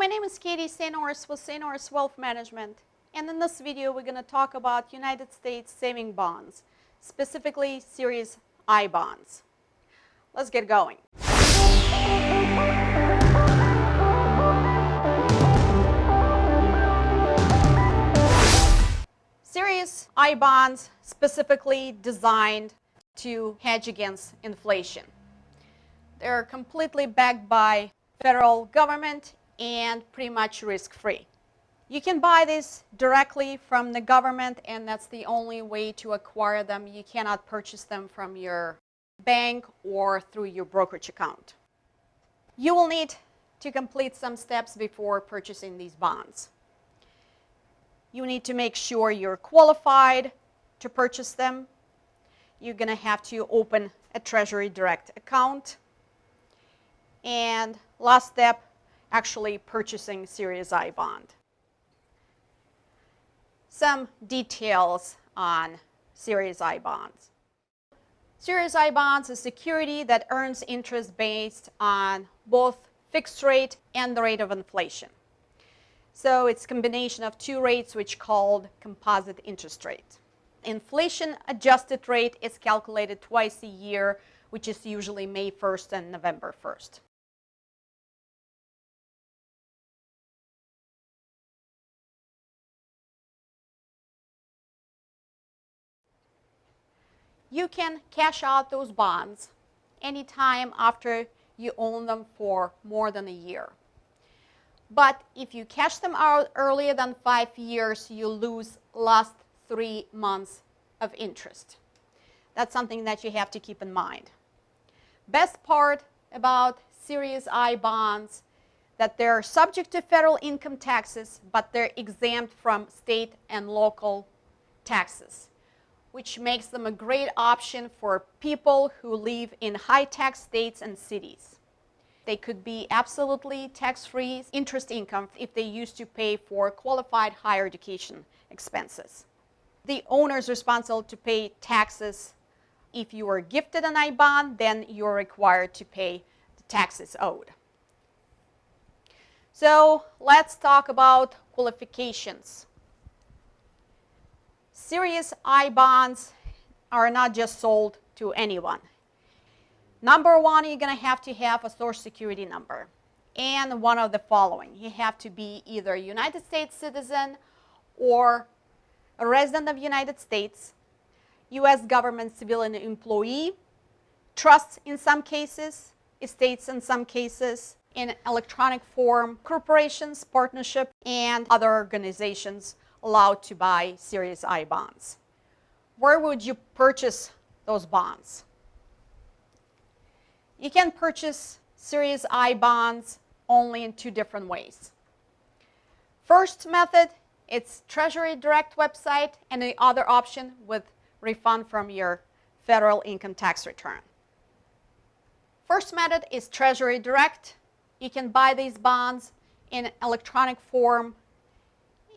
name is Katie St. Orse with St. Orse Wealth Management, and in this video we're going to talk about United States saving bonds, specifically Series I bonds. Let's get going. Series I bonds specifically designed to hedge against inflation. They're completely backed by federal government and pretty much risk-free. You can buy this directly from the government, and that's the only way to acquire them. You cannot purchase them from your bank or through your brokerage account. You will need to complete some steps before purchasing these bonds. You need to make sure you're qualified to purchase them. You're going to have to open a Treasury Direct account. And last step, actually purchasing Series I bond. Some details on Series I bonds. Series I bonds is a security that earns interest based on both fixed rate and the rate of inflation. So it's a combination of two rates, which called composite interest rate. Inflation adjusted rate is calculated twice a year, which is usually May 1st and November 1st. You can cash out those bonds anytime after you own them for more than a year. But if you cash them out earlier than 5 years, you lose last 3 months of interest. That's something that you have to keep in mind. Best part about Series I bonds, that they're subject to federal income taxes, but they're exempt from state and local taxes, which makes them a great option for people who live in high-tax states and cities. They could be absolutely tax-free interest income if they used to pay for qualified higher education expenses. The owner is responsible to pay taxes. If you were gifted an I bond, then you're required to pay the taxes owed. So let's talk about qualifications. Series I bonds are not just sold to anyone. Number one, you're going to have a Social Security number and one of the following. You have to be either a United States citizen or a resident of the United States, U.S. government civilian employee, trusts in some cases, estates in some cases, in electronic form, corporations, partnership, and other organizations allowed to buy Series I bonds. Where would you purchase those bonds? You can purchase Series I bonds only in two different ways. First method, it's Treasury Direct website, and the other option with refund from your federal income tax return. First method is Treasury Direct. You can buy these bonds in electronic form,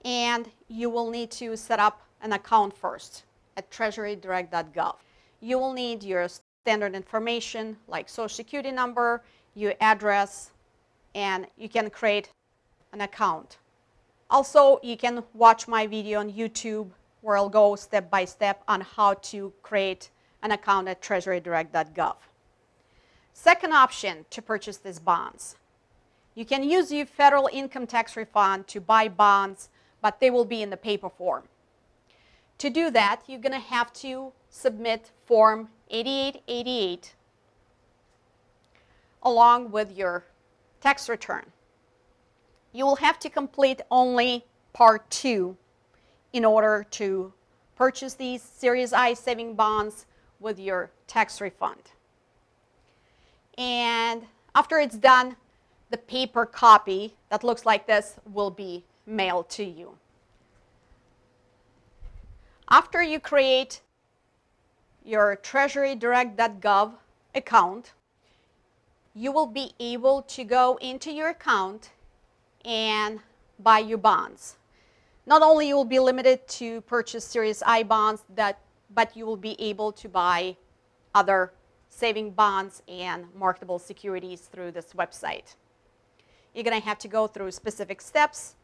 and you will need to set up an account first at treasurydirect.gov. You will need your standard information like Social Security number, your address, and you can create an account. Also, you can watch my video on YouTube where I'll go step by step on how to create an account at treasurydirect.gov. Second option to purchase these bonds. You can use your federal income tax refund to buy bonds, but they will be in the paper form. To do that, you're going to have to submit Form 8888 along with your tax return. You will have to complete only Part 2 in order to purchase these Series I saving bonds with your tax refund. And after it's done, the paper copy that looks like this will be mailed to you. After you create your treasurydirect.gov account, you will be able to go into your account and buy your bonds. Not only you will be limited to purchase Series I bonds, but you will be able to buy other saving bonds and marketable securities through this website. you're going to have to go through specific steps,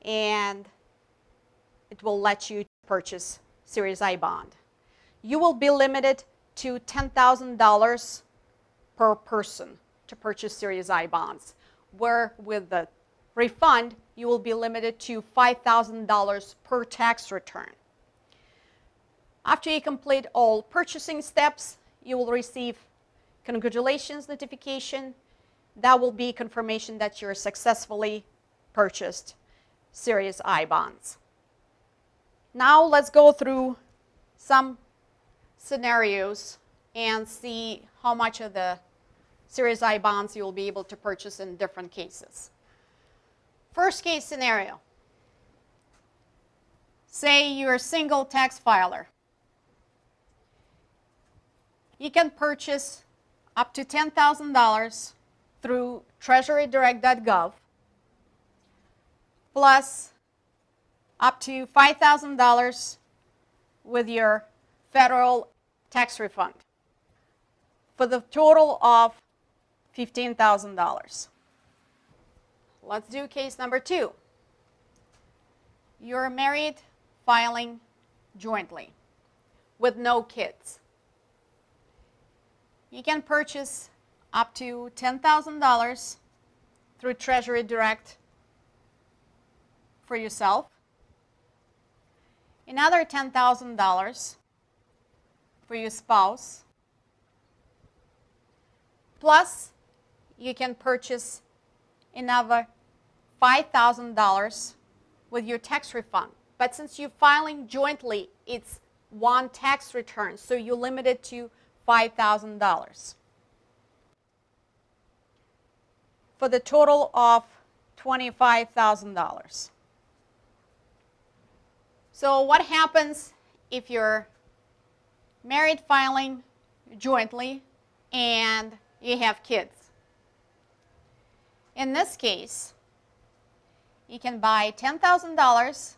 and it will let you purchase Series I bond. You will be limited to $10,000 per person to purchase Series I bonds, where with the refund, you will be limited to $5,000 per tax return. After you complete all purchasing steps, you will receive congratulations notification. That will be confirmation that you're successfully purchased Series I bonds. Now let's go through some scenarios and see how much of the Series I bonds you will be able to purchase in different cases. First case scenario. Say you're a single tax filer. You can purchase up to $10,000 through treasurydirect.gov plus up to $5,000 with your federal tax refund for the total of $15,000. Let's do case number 2. You're married, filing jointly with no kids. You can purchase up to $10,000 through Treasury Direct for yourself, another $10,000 for your spouse, plus you can purchase another $5,000 with your tax refund. But since you're filing jointly, it's one tax return, so you're limited to $5,000 for the total of $25,000. So what happens if you're married filing jointly and you have kids? In this case, you can buy $10,000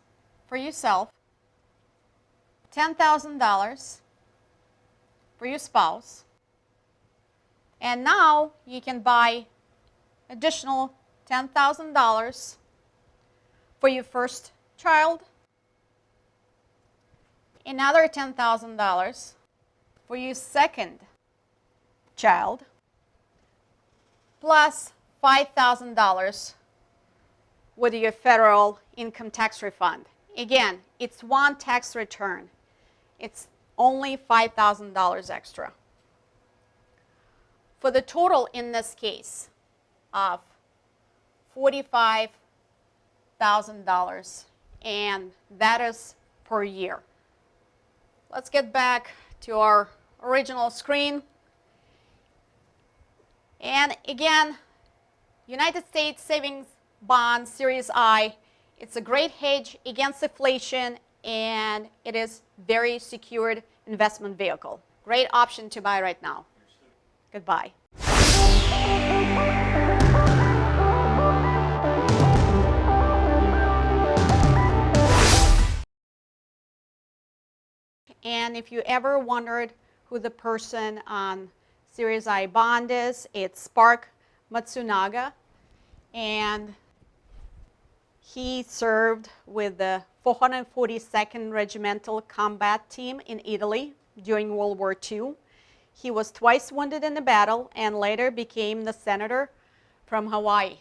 for yourself, $10,000 for your spouse, and now you can buy additional $10,000 for your first child, another $10,000 for your second child, plus $5,000 with your federal income tax refund. Again, it's one tax return. It's only $5,000 extra. For the total in this case of $45,000, and that is per year. Let's get back to our original screen. And again, United States Savings Bond Series I, it's a great hedge against inflation, and it is very secured investment vehicle. Great option to buy right now. Goodbye. And if you ever wondered who the person on Series I bond is, it's Spark Matsunaga, and he served with the 442nd Regimental Combat Team in Italy during World War II. He was twice wounded in the battle and later became the senator from Hawaii.